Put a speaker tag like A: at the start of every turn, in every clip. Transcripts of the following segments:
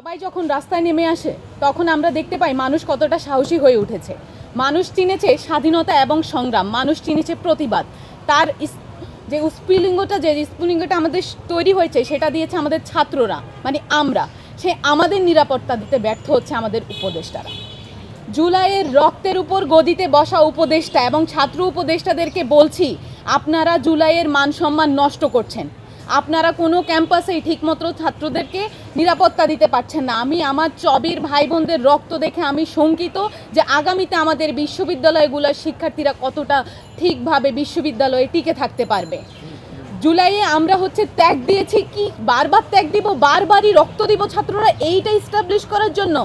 A: সবাই যখন রাস্তায় নেমে আসে তখন আমরা দেখতে পাই মানুষ কতটা সাহসী হয়ে উঠেছে। মানুষ চিনেছে স্বাধীনতা এবং সংগ্রাম, মানুষ চিনেছে প্রতিবাদ। তার যে স্ফুলিঙ্গটা আমাদের তৈরি হয়েছে সেটা দিয়েছে আমাদের ছাত্ররা, মানে আমরা। আমাদের নিরাপত্তা দিতে ব্যর্থ হচ্ছে আমাদের উপদেষ্টারা। জুলাইয়ের রক্তের উপর গদিতে বসা উপদেষ্টা এবং ছাত্র উপদেষ্টাদেরকে বলছি, আপনারা জুলাইয়ের মান সম্মান নষ্ট করছেন। আপনারা কোনো ক্যাম্পাসেই ঠিকমতো ছাত্রদেরকে নিরাপত্তা দিতে পারছেন না। আমি আমার চবির ভাই বোনদের রক্ত দেখে আমি শঙ্কিত যে আগামীতে আমাদের বিশ্ববিদ্যালয়গুলোর শিক্ষার্থীরা কতটা ঠিকভাবে বিশ্ববিদ্যালয়ে টিকে থাকতে পারবে। জুলাইয়ে আমরা ত্যাগ দিয়েছি, কি বারবার ত্যাগ দিব, বারবারই রক্ত দিব ছাত্ররা এইটা এস্টাবলিশ করার জন্য?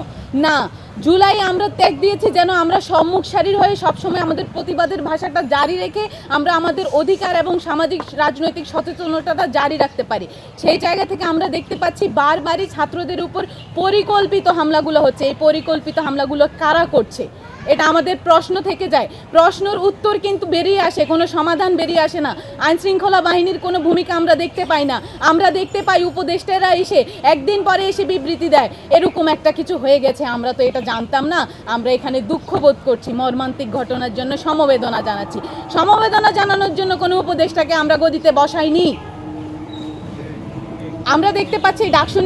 A: না, জুলাই আমরা ত্যাগ দিয়েছি যেন আমরা সম্মুখ সারির হয়ে সবসময় আমাদের প্রতিবাদের ভাষাটা জারি রেখে আমরা আমাদের অধিকার এবং সামাজিক রাজনৈতিক সচেতনতাটা জারি রাখতে পারি। সেই জায়গা থেকে আমরা দেখতে পাচ্ছি বারবারই ছাত্রদের উপর পরিকল্পিত হামলাগুলো হচ্ছে। এই পরিকল্পিত হামলাগুলো কারা করছে এটা আমাদের প্রশ্ন থেকে যায়। প্রশ্নের উত্তর কিন্তু বেরিয়ে আসে, কোনো সমাধান বেরিয়ে আসে না। আইনশৃঙ্খলা বাহিনীর কোনো ভূমিকা আমরা দেখতে পাই না। আমরা দেখতে পাই উপদেষ্টারা এসে একদিন পরে এসে বিবৃতি দেয় এরকম একটা কিছু হয়ে গেছে, আমরা তো এটা জানতাম না, আমরা এখানে দুঃখ বোধ করছি, মর্মান্তিক ঘটনার জন্য সমবেদনা জানাচ্ছি। সমবেদনা জানানোর জন্য কোনো উপদেষ্টাকে আমরা গদিতে বসাইনি। আমরা দেখতে পাচ্ছি ডাকসু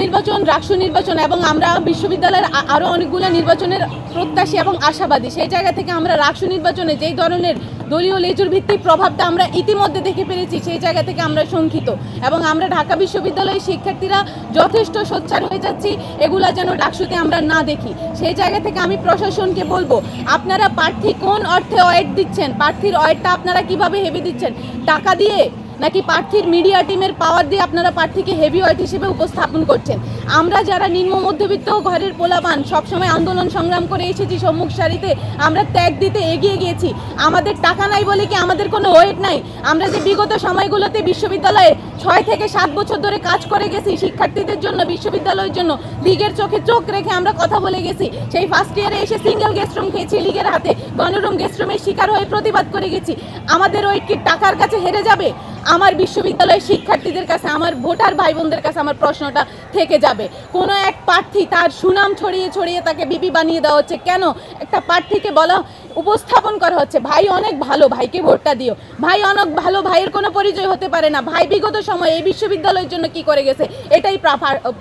A: নির্বাচন এবং আমরা বিশ্ববিদ্যালয়ের আরও অনেকগুলো নির্বাচনের প্রত্যাশী এবং আশাবাদী। সেই জায়গা থেকে আমরা ডাকসু নির্বাচনে যেই ধরনের দলীয় লেজুর ভিত্তিক প্রভাবটা আমরা ইতিমধ্যে দেখে ফেলেছি, সেই জায়গা থেকে আমরা শঙ্কিত। এবং আমরা ঢাকা বিশ্ববিদ্যালয়ের শিক্ষার্থীরা যথেষ্ট সোচ্চার হয়ে যাচ্ছি এগুলা যেন ডাকসুতে আমরা না দেখি। সেই জায়গা থেকে আমি প্রশাসনকে বলবো, আপনারা প্রার্থী কোন অর্থে ওয়েট দিচ্ছেন, প্রার্থীর ওয়েটটা আপনারা কিভাবে হেভি দিচ্ছেন? টাকা দিয়ে নাকি প্রার্থীর মিডিয়া টিমের পাওয়ার দিয়ে আপনারা প্রার্থীকে হেভি ওয়েট হিসেবে উপস্থাপন করছেন? আমরা যারা নিম্ন মধ্যবিত্ত ঘরের পোলাপান সবসময় আন্দোলন সংগ্রাম করে এসেছি সম্মুখ সারিতে, আমরা ত্যাগ দিতে এগিয়ে গিয়েছি। আমাদের টাকা নাই বলে কি আমাদের কোনো ওয়েট নাই? আমরা যে বিগত সময়গুলোতে বিশ্ববিদ্যালয়ে 6 থেকে 7 বছর ধরে কাজ করে গেছি শিক্ষার্থীদের জন্য, বিশ্ববিদ্যালয়ের জন্য লীগের চোখে চোখ রেখে আমরা কথা বলে গেছি। সেই ফার্স্ট ইয়ারে এসে সিঙ্গেল গেস্ট রুম খেয়েছি লীগের হাতে, গণরুম গেস্ট রুমের শিকার হয়ে প্রতিবাদ করে গেছি। আমাদের ওই কি টাকার কাছে হেরে যাবে? আমার বিশ্ববিদ্যালয়ের শিক্ষার্থীদের কাছে, আমার ভোটার ভাই বোনদের কাছে আমার প্রশ্নটা থেকে যাবে। কোনো এক প্রার্থী তার সুনাম ছড়িয়ে ছড়িয়ে তাকে বিপি বানিয়ে দেওয়া হচ্ছে কেন? একটা প্রার্থীকে বলা উপস্থাপন করা হচ্ছে ভাই অনেক ভালো, ভাইকে ভোটটা দিও। ভাই অনেক ভালো, ভাইয়ের কোনো পরিচয় হতে পারে না। ভাই বিগত সময়ে এই বিশ্ববিদ্যালয়ের জন্য কি করে গেছে এটাই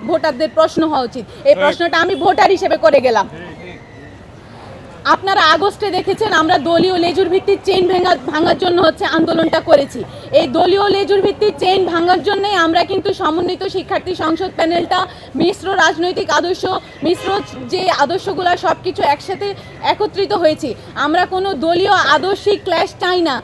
A: ভোটারদের প্রশ্ন হওয়া উচিত। এই প্রশ্নটা আমি ভোটার হিসেবে করে গেলাম। আপনারা আগস্টে দেখেছেন আমরা দলীয় লেজুর ভিত্তিক চেইন ভাঙার জন্য আন্দোলনটা করেছি। এই দলীয় লেজুর ভিত্তিক চেইন ভাঙার জন্যই আমরা কিন্তু সমন্বিত শিক্ষার্থী সংসদ প্যানেলটা মিশ্র রাজনৈতিক আদর্শ, মিশ্র যে আদর্শগুলো সব কিছু একসাথে একত্রিত হয়েছি। আমরা কোনো দলীয় আদর্শিক ক্ল্যাশ চাই না।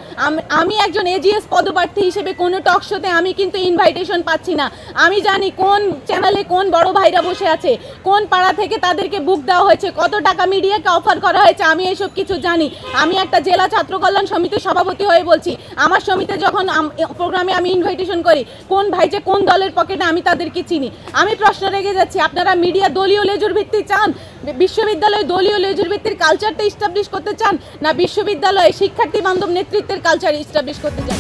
A: আমি একজন এজিএস পদপ্রার্থী হিসেবে কোনো টক শোতে আমি কিন্তু ইনভাইটেশন পাচ্ছি না। আমি জানি কোন চ্যানেলে কোন বড় ভাইরা বসে আছে, কোন পাড়া থেকে তাদেরকে বুক দেওয়া হয়েছে, কত টাকা মিডিয়াকে অফার করা হয়েছে, আমি এইসব কিছু জানি। আমি একটা জেলা ছাত্র কল্যাণ সমিতির সভাপতি হয়ে বলছি, আমার সমিতিতে যখন প্রোগ্রামে আমি ইনভাইটেশন করি, কোন ভাই যে কোন দলের পকেটে আমি তাদেরকে চিনি। আমি প্রশ্ন রেখে যাচ্ছি, আপনারা মিডিয়া দলীয় লেজুর ভিত্তি চান, বিশ্ববিদ্যালয়ে দলীয় লেজুর ভিত্তির কালচারটা ইস্টাবলিশ করতে চান, না বিশ্ববিদ্যালয়ে শিক্ষার্থী বান্ধব নেতৃত্বের কালচার ইস্টাবলিশ করতে চান?